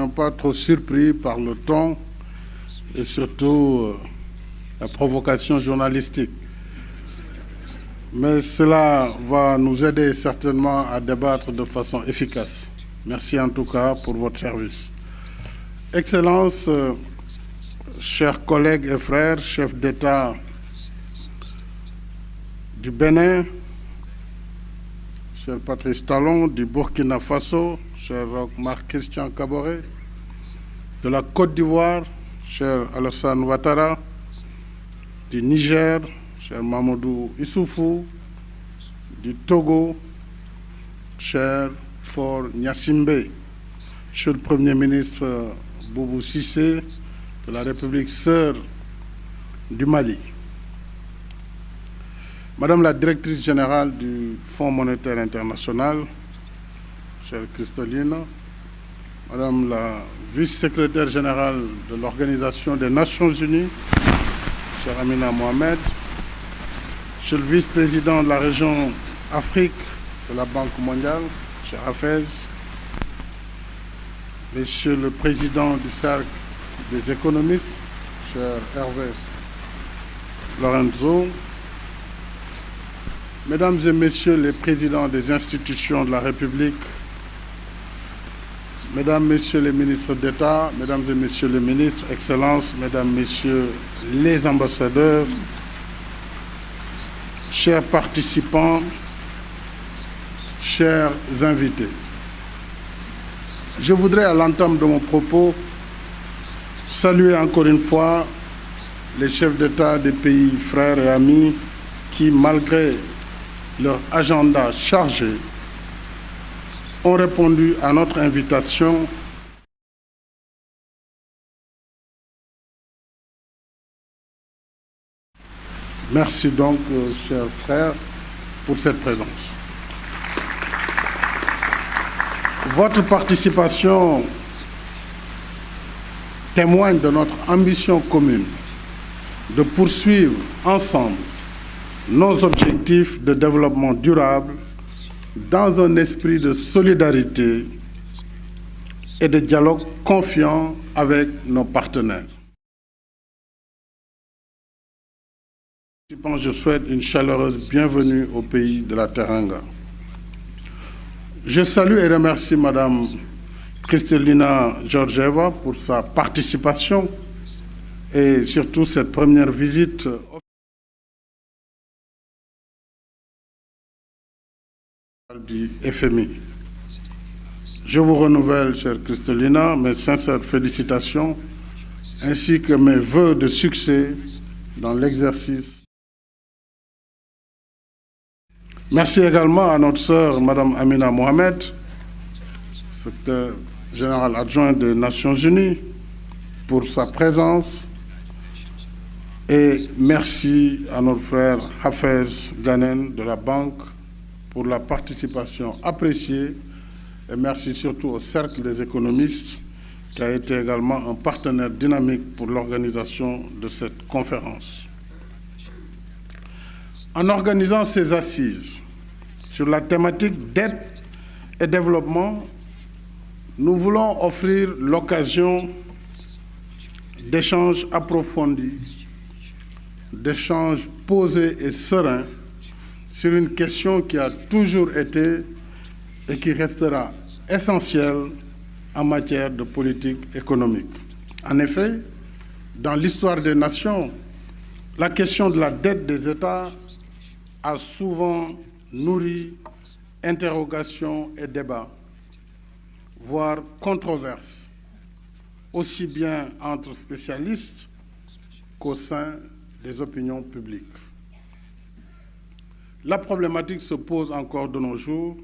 soyons pas trop surpris par le ton et surtout la provocation journalistique. Mais cela va nous aider certainement à débattre de façon efficace. Merci en tout cas pour votre service. Excellences, chers collègues et frères, chefs d'État du Bénin, cher Patrice Talon du Burkina Faso, cher Marc-Christian Kaboré, de la Côte d'Ivoire, cher Alassane Ouattara, du Niger, cher Mamadou Issoufou, du Togo, cher Faure Gnassingbé, monsieur le Premier ministre Boubou Cissé, de la République sœur du Mali, Madame la directrice générale du Fonds monétaire international, chère Kristalina, Madame la vice-secrétaire générale de l'Organisation des Nations Unies, chère Amina Mohamed, Monsieur le vice-président de la région Afrique de la Banque mondiale, cher Hafez, Monsieur le président du Cercle des économistes, cher Hervé Lorenzo, Mesdames et Messieurs les présidents des institutions de la République, Mesdames, Messieurs les ministres d'État, Mesdames et Messieurs les ministres, Excellences, Mesdames, Messieurs les ambassadeurs, chers participants, chers invités. Je voudrais, à l'entame de mon propos, saluer encore une fois les chefs d'État des pays frères et amis qui, malgré leur agenda chargé, ont répondu à notre invitation Merci donc, chers frères, pour cette présence. Votre participation témoigne de notre ambition commune de poursuivre ensemble nos objectifs de développement durable dans un esprit de solidarité et de dialogue confiant avec nos partenaires. Je souhaite une chaleureuse bienvenue au pays de la Teranga. Je salue et remercie Madame Kristalina Georgieva pour sa participation et surtout cette première visite du FMI. Je vous renouvelle, chère Kristalina, mes sincères félicitations ainsi que mes vœux de succès dans l'exercice. Merci également à notre sœur, Madame Amina Mohamed, secrétaire général adjoint des Nations Unies, pour sa présence. Et merci à notre frère Hafez Ghanen de la Banque pour la participation appréciée. Et merci surtout au Cercle des économistes, qui a été également un partenaire dynamique pour l'organisation de cette conférence. En organisant ces assises sur la thématique d'aide et développement, nous voulons offrir l'occasion d'échanges approfondis, d'échanges posés et sereins sur une question qui a toujours été et qui restera essentielle en matière de politique économique. En effet, dans l'histoire des nations, la question de la dette des États a souvent nourri interrogations et débats, voire controverses, aussi bien entre spécialistes qu'au sein des opinions publiques. La problématique se pose encore de nos jours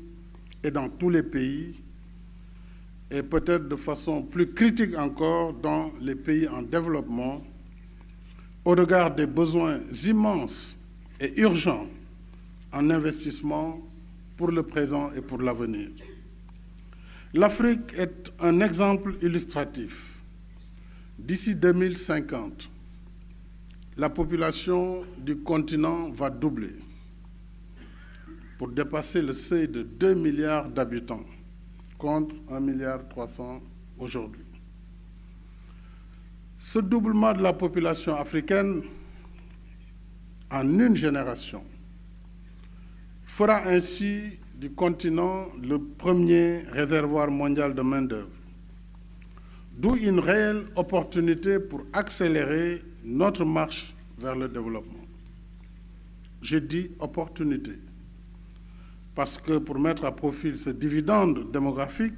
et dans tous les pays, et peut-être de façon plus critique encore dans les pays en développement, au regard des besoins immenses et urgents en investissement pour le présent et pour l'avenir. L'Afrique est un exemple illustratif. D'ici 2050, la population du continent va doubler pour dépasser le seuil de 2 milliards d'habitants contre 1,3 milliard aujourd'hui. Ce doublement de la population africaine en une génération fera ainsi du continent le premier réservoir mondial de main-d'œuvre, d'où une réelle opportunité pour accélérer notre marche vers le développement. Je dis opportunité, parce que pour mettre à profit ce dividende démographique,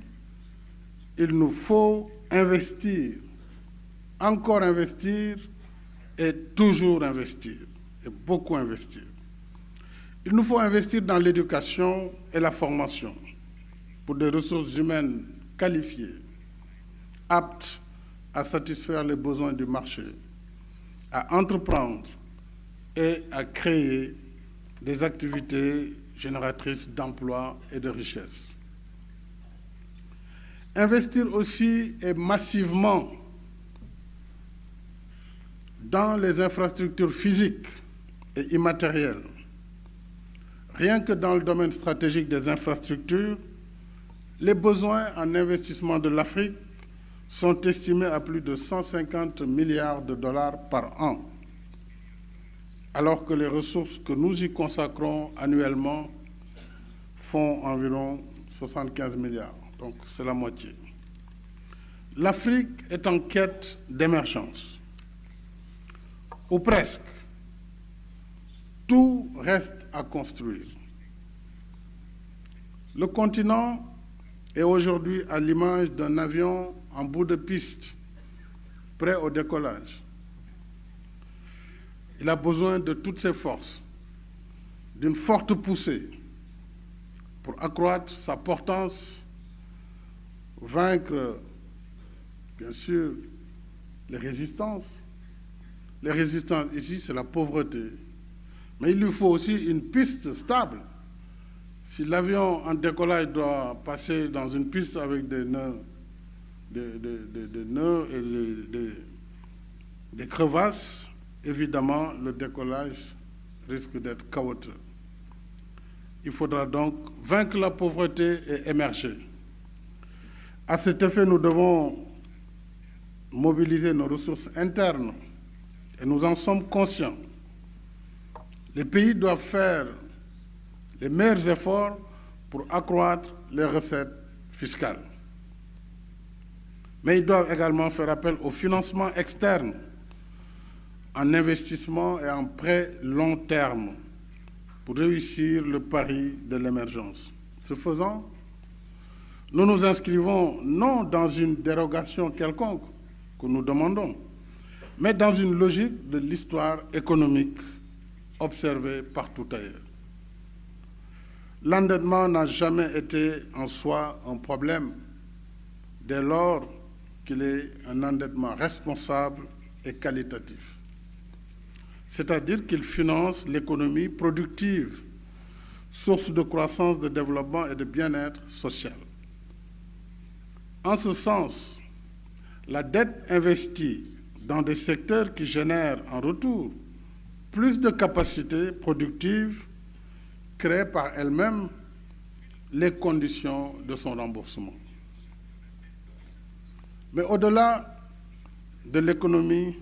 il nous faut investir, encore investir et toujours investir, et beaucoup investir. Il nous faut investir dans l'éducation et la formation pour des ressources humaines qualifiées, aptes à satisfaire les besoins du marché, à entreprendre et à créer des activités génératrices d'emplois et de richesses. Investir aussi et massivement dans les infrastructures physiques et immatérielles. Rien que dans le domaine stratégique des infrastructures, les besoins en investissement de l'Afrique sont estimés à plus de 150 milliards de dollars par an, alors que les ressources que nous y consacrons annuellement font environ 75 milliards. Donc c'est la moitié. L'Afrique est en quête d'émergence, ou presque. Tout reste à construire. Le continent est aujourd'hui à l'image d'un avion en bout de piste, prêt au décollage. Il a besoin de toutes ses forces, d'une forte poussée pour accroître sa portance, vaincre, bien sûr, les résistances. Les résistances ici, c'est la pauvreté. Mais il lui faut aussi une piste stable. Si l'avion en décollage doit passer dans une piste avec des nœuds, et des crevasses, évidemment, le décollage risque d'être chaotique. Il faudra donc vaincre la pauvreté et émerger. À cet effet, nous devons mobiliser nos ressources internes et nous en sommes conscients. Les pays doivent faire les meilleurs efforts pour accroître les recettes fiscales. Mais ils doivent également faire appel au financement externe en investissement et en prêt long terme pour réussir le pari de l'émergence. Ce faisant, nous nous inscrivons non dans une dérogation quelconque que nous demandons, mais dans une logique de l'histoire économique observée partout ailleurs. L'endettement n'a jamais été en soi un problème dès lors qu'il est un endettement responsable et qualitatif. C'est-à-dire qu'il finance l'économie productive, source de croissance, de développement et de bien-être social. En ce sens, la dette investie dans des secteurs qui génèrent en retour plus de capacités productives crée par elle-même les conditions de son remboursement. Mais au-delà de l'économie,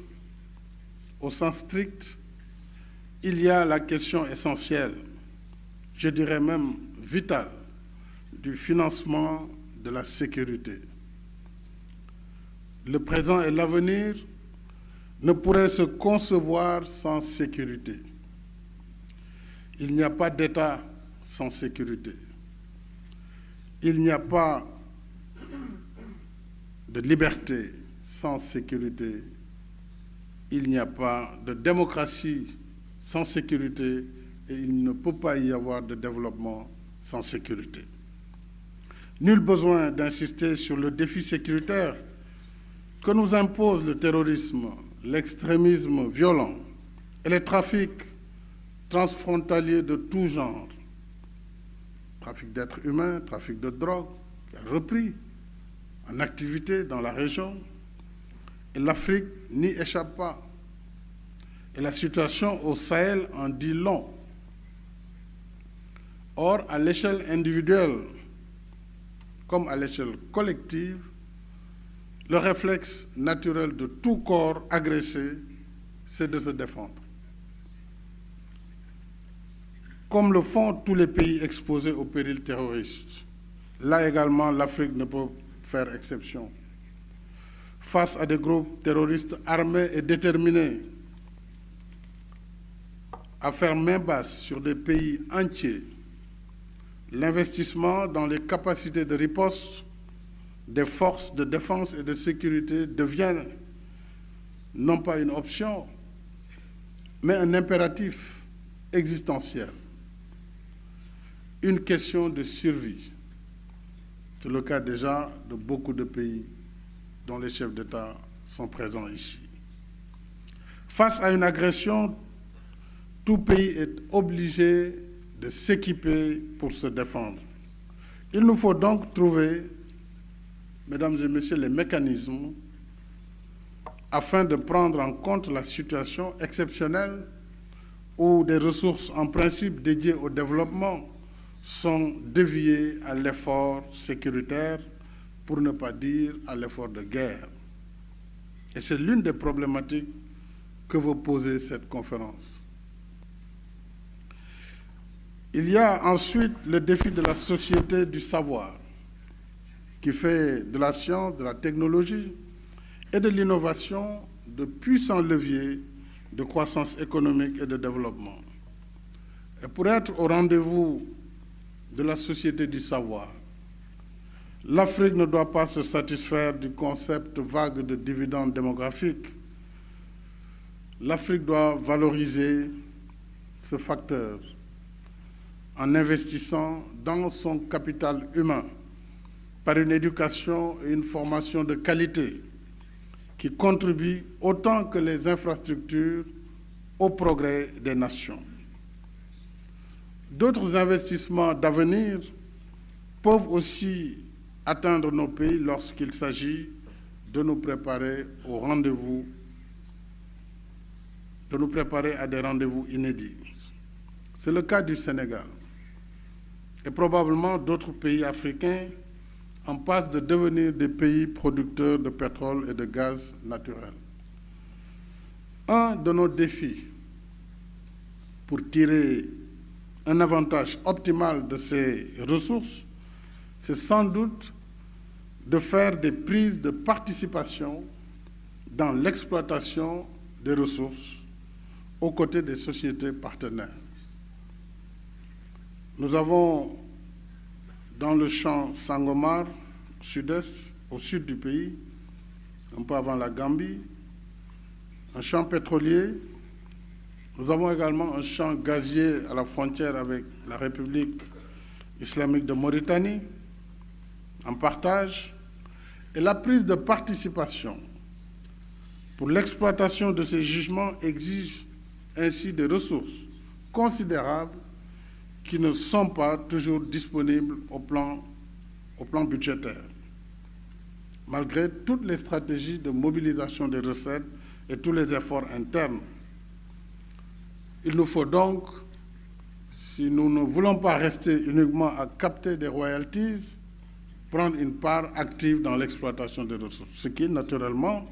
au sens strict, il y a la question essentielle, je dirais même vitale, du financement de la sécurité. Le présent et l'avenir ne pourraient se concevoir sans sécurité. Il n'y a pas d'État sans sécurité. Il n'y a pas de liberté sans sécurité. Il n'y a pas de démocratie sans sécurité et il ne peut pas y avoir de développement sans sécurité. Nul besoin d'insister sur le défi sécuritaire que nous impose le terrorisme, l'extrémisme violent et les trafics transfrontaliers de tout genre. Trafic d'êtres humains, trafic de drogue, qui a repris en activité dans la région. Et l'Afrique n'y échappe pas. Et la situation au Sahel en dit long. Or, à l'échelle individuelle comme à l'échelle collective, le réflexe naturel de tout corps agressé, c'est de se défendre. Comme le font tous les pays exposés au péril terroriste. Là également, l'Afrique ne peut faire exception. Face à des groupes terroristes armés et déterminés à faire main basse sur des pays entiers, l'investissement dans les capacités de riposte des forces de défense et de sécurité devient non pas une option, mais un impératif existentiel, une question de survie. C'est le cas déjà de beaucoup de pays dont les chefs d'État sont présents ici. Face à une agression, tout pays est obligé de s'équiper pour se défendre. Il nous faut donc trouver, mesdames et messieurs, les mécanismes afin de prendre en compte la situation exceptionnelle où des ressources en principe dédiées au développement sont déviées à l'effort sécuritaire, pour ne pas dire à l'effort de guerre. Et c'est l'une des problématiques que veut poser cette conférence. Il y a ensuite le défi de la société du savoir, qui fait de la science, de la technologie et de l'innovation de puissants leviers de croissance économique et de développement. Et pour être au rendez-vous de la société du savoir, l'Afrique ne doit pas se satisfaire du concept vague de dividende démographique. L'Afrique doit valoriser ce facteur en investissant dans son capital humain par une éducation et une formation de qualité qui contribuent autant que les infrastructures au progrès des nations. D'autres investissements d'avenir peuvent aussi atteindre nos pays lorsqu'il s'agit de nous préparer au rendez-vous, de nous préparer à des rendez-vous inédits. C'est le cas du Sénégal et probablement d'autres pays africains en passe de devenir des pays producteurs de pétrole et de gaz naturel. Un de nos défis pour tirer un avantage optimal de ces ressources, c'est sans doute de faire des prises de participation dans l'exploitation des ressources aux côtés des sociétés partenaires. Nous avons dans le champ Sangomar, sud-est, au sud du pays, un peu avant la Gambie, un champ pétrolier. Nous avons également un champ gazier à la frontière avec la République islamique de Mauritanie, en partage, et la prise de participation pour l'exploitation de ces gisements exige ainsi des ressources considérables qui ne sont pas toujours disponibles au plan budgétaire, malgré toutes les stratégies de mobilisation des recettes et tous les efforts internes. Il nous faut donc, si nous ne voulons pas rester uniquement à capter des royalties, prendre une part active dans l'exploitation des ressources, ce qui, naturellement,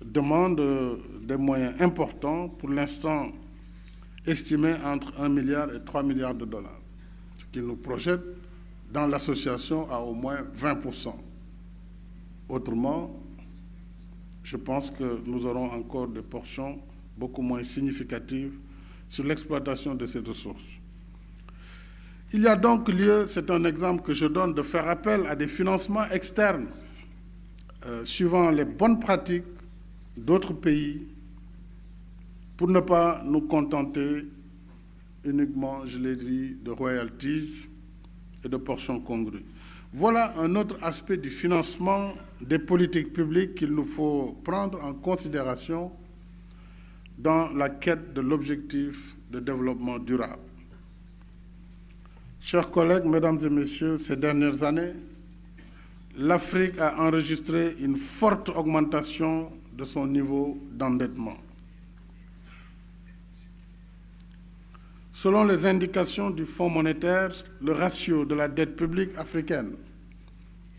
demande des moyens importants, pour l'instant estimés entre 1 milliard et 3 milliards de dollars, ce qui nous projette dans l'association à au moins 20%. Autrement, je pense que nous aurons encore des portions beaucoup moins significatives sur l'exploitation de ces ressources. Il y a donc lieu, c'est un exemple que je donne, de faire appel à des financements externes suivant les bonnes pratiques d'autres pays pour ne pas nous contenter uniquement, je l'ai dit, de royalties et de portions congrues. Voilà un autre aspect du financement des politiques publiques qu'il nous faut prendre en considération dans la quête de l'objectif de développement durable. Chers collègues, mesdames et messieurs, ces dernières années, l'Afrique a enregistré une forte augmentation de son niveau d'endettement. Selon les indications du Fonds monétaire, le ratio de la dette publique africaine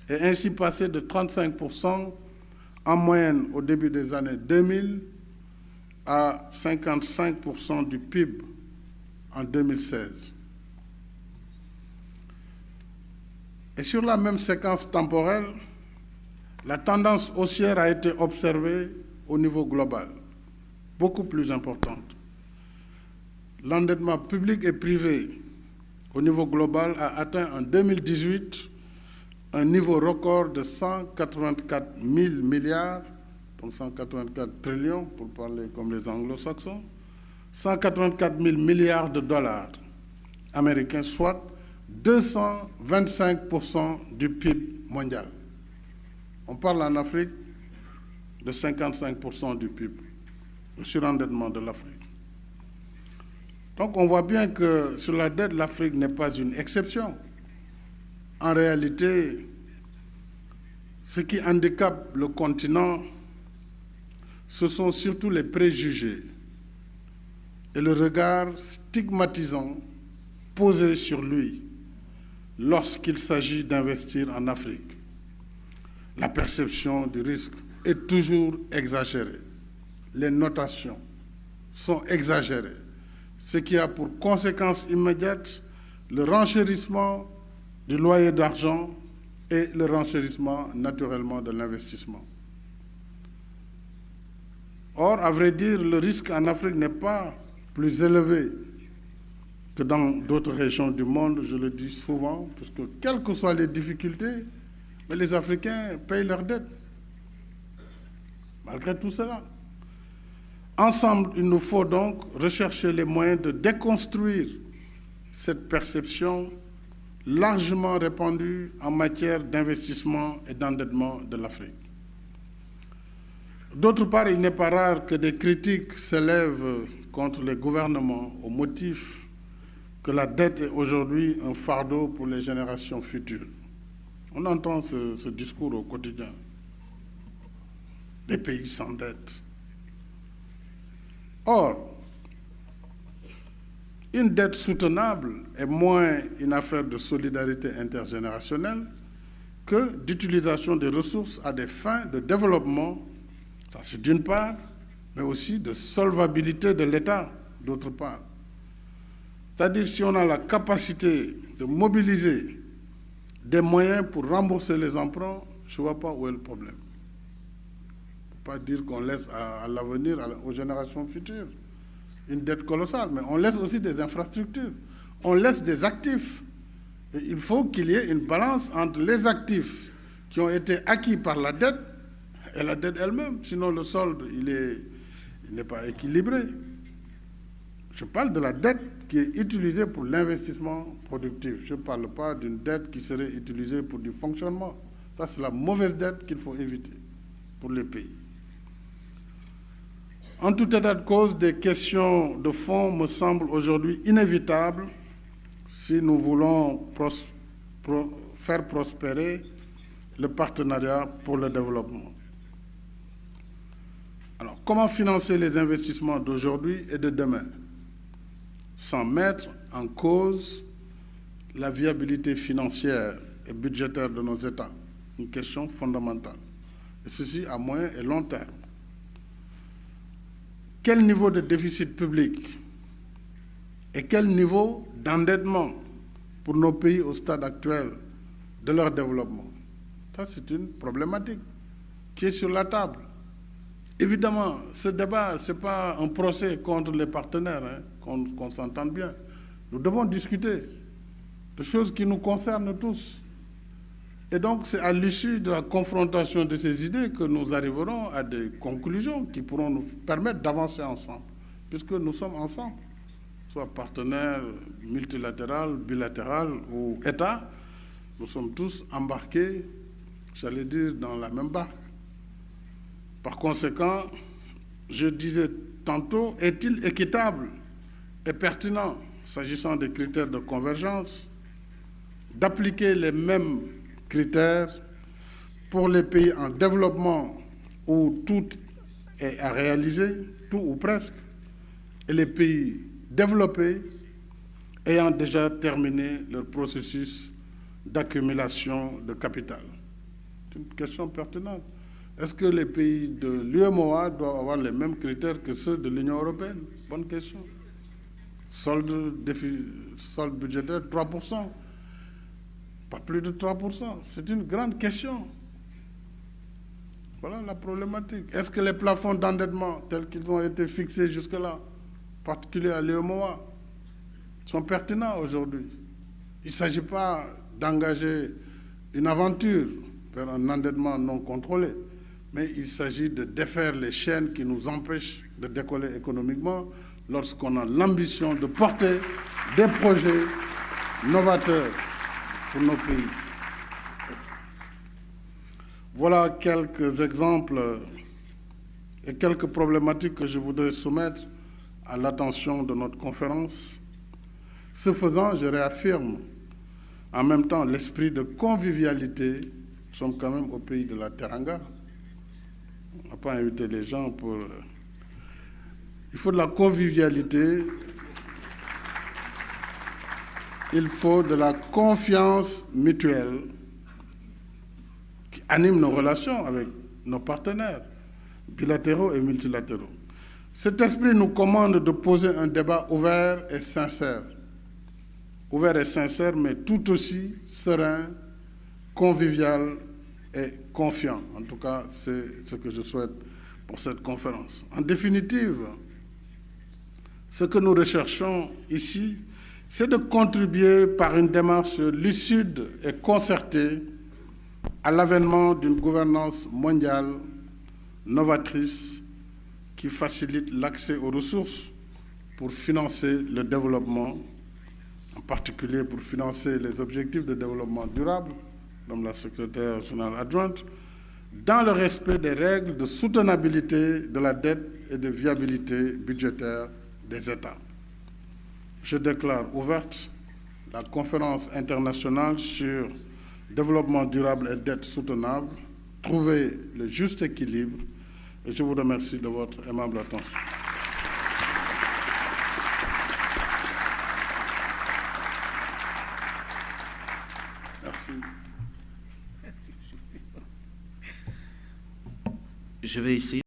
est ainsi passé de 35% en moyenne au début des années 2000 à 55% du PIB en 2016. Et sur la même séquence temporelle, la tendance haussière a été observée au niveau global, beaucoup plus importante. L'endettement public et privé au niveau global a atteint en 2018 un niveau record de 184 000 milliards, donc 184 trillions pour parler comme les anglo-saxons, 184 000 milliards de dollars américains, soit 225% du PIB mondial. On parle en Afrique de 55% du PIB, le surendettement de l'Afrique. Donc on voit bien que sur la dette, l'Afrique n'est pas une exception. En réalité, ce qui handicape le continent, ce sont surtout les préjugés et le regard stigmatisant posé sur lui lorsqu'il s'agit d'investir en Afrique. La perception du risque est toujours exagérée. Les notations sont exagérées, ce qui a pour conséquence immédiate le renchérissement du loyer d'argent et le renchérissement naturellement de l'investissement. Or, à vrai dire, le risque en Afrique n'est pas plus élevé que dans d'autres régions du monde, je le dis souvent, parce que quelles que soient les difficultés, mais les Africains payent leurs dettes. Malgré tout cela. Ensemble, il nous faut donc rechercher les moyens de déconstruire cette perception largement répandue en matière d'investissement et d'endettement de l'Afrique. D'autre part, il n'est pas rare que des critiques s'élèvent contre les gouvernements au motif que la dette est aujourd'hui un fardeau pour les générations futures. On entend ce discours au quotidien. Des pays sans dette. Or, une dette soutenable est moins une affaire de solidarité intergénérationnelle que d'utilisation des ressources à des fins de développement, ça c'est d'une part, mais aussi de solvabilité de l'État, d'autre part. C'est-à-dire si on a la capacité de mobiliser des moyens pour rembourser les emprunts, je ne vois pas où est le problème. Il ne faut pas dire qu'on laisse à l'avenir, aux générations futures, une dette colossale, mais on laisse aussi des infrastructures, on laisse des actifs. Et il faut qu'il y ait une balance entre les actifs qui ont été acquis par la dette et la dette elle-même, sinon le solde, il n'est pas équilibré. Je parle de la dette qui est utilisée pour l'investissement productif. Je ne parle pas d'une dette qui serait utilisée pour du fonctionnement. Ça, c'est la mauvaise dette qu'il faut éviter pour les pays. En tout état de cause, des questions de fond me semblent aujourd'hui inévitables si nous voulons faire prospérer le partenariat pour le développement. Alors, comment financer les investissements d'aujourd'hui et de demain sans mettre en cause la viabilité financière et budgétaire de nos États? Une question fondamentale. Et ceci à moyen et long terme. Quel niveau de déficit public et quel niveau d'endettement pour nos pays au stade actuel de leur développement? Ça, c'est une problématique qui est sur la table. Évidemment, ce débat, ce n'est pas un procès contre les partenaires, hein, qu'on s'entende bien. Nous devons discuter de choses qui nous concernent tous. Et donc, c'est à l'issue de la confrontation de ces idées que nous arriverons à des conclusions qui pourront nous permettre d'avancer ensemble, puisque nous sommes ensemble, soit partenaires multilatéraux, bilatéraux ou États, nous sommes tous embarqués, j'allais dire, dans la même barque. Par conséquent, je disais tantôt, est-il équitable et pertinent, s'agissant des critères de convergence, d'appliquer les mêmes critères pour les pays en développement où tout est à réaliser, tout ou presque, et les pays développés ayant déjà terminé leur processus d'accumulation de capital? C'est une question pertinente. Est-ce que les pays de l'UEMOA doivent avoir les mêmes critères que ceux de l'Union européenne? Bonne question. Solde budgétaire 3%. Pas plus de 3%. C'est une grande question. Voilà la problématique. Est-ce que les plafonds d'endettement tels qu'ils ont été fixés jusque-là, en particulier à l'UEMOA, sont pertinents aujourd'hui? Il ne s'agit pas d'engager une aventure vers un endettement non contrôlé, mais il s'agit de défaire les chaînes qui nous empêchent de décoller économiquement lorsqu'on a l'ambition de porter des projets novateurs pour nos pays. Voilà quelques exemples et quelques problématiques que je voudrais soumettre à l'attention de notre conférence. Ce faisant, je réaffirme en même temps l'esprit de convivialité. Nous sommes quand même au pays de la Teranga. On n'a pas invité les gens pour... Il faut de la convivialité. Il faut de la confiance mutuelle qui anime nos relations avec nos partenaires bilatéraux et multilatéraux. Cet esprit nous commande de poser un débat ouvert et sincère. Ouvert et sincère, mais tout aussi serein, convivial et confiant. En tout cas, c'est ce que je souhaite pour cette conférence. En définitive, ce que nous recherchons ici, c'est de contribuer par une démarche lucide et concertée à l'avènement d'une gouvernance mondiale novatrice qui facilite l'accès aux ressources pour financer le développement, en particulier pour financer les objectifs de développement durable, comme la secrétaire générale adjointe, dans le respect des règles de soutenabilité de la dette et de viabilité budgétaire des États. Je déclare ouverte la conférence internationale sur développement durable et dette soutenable, trouver le juste équilibre, et je vous remercie de votre aimable attention. Merci. Je vais essayer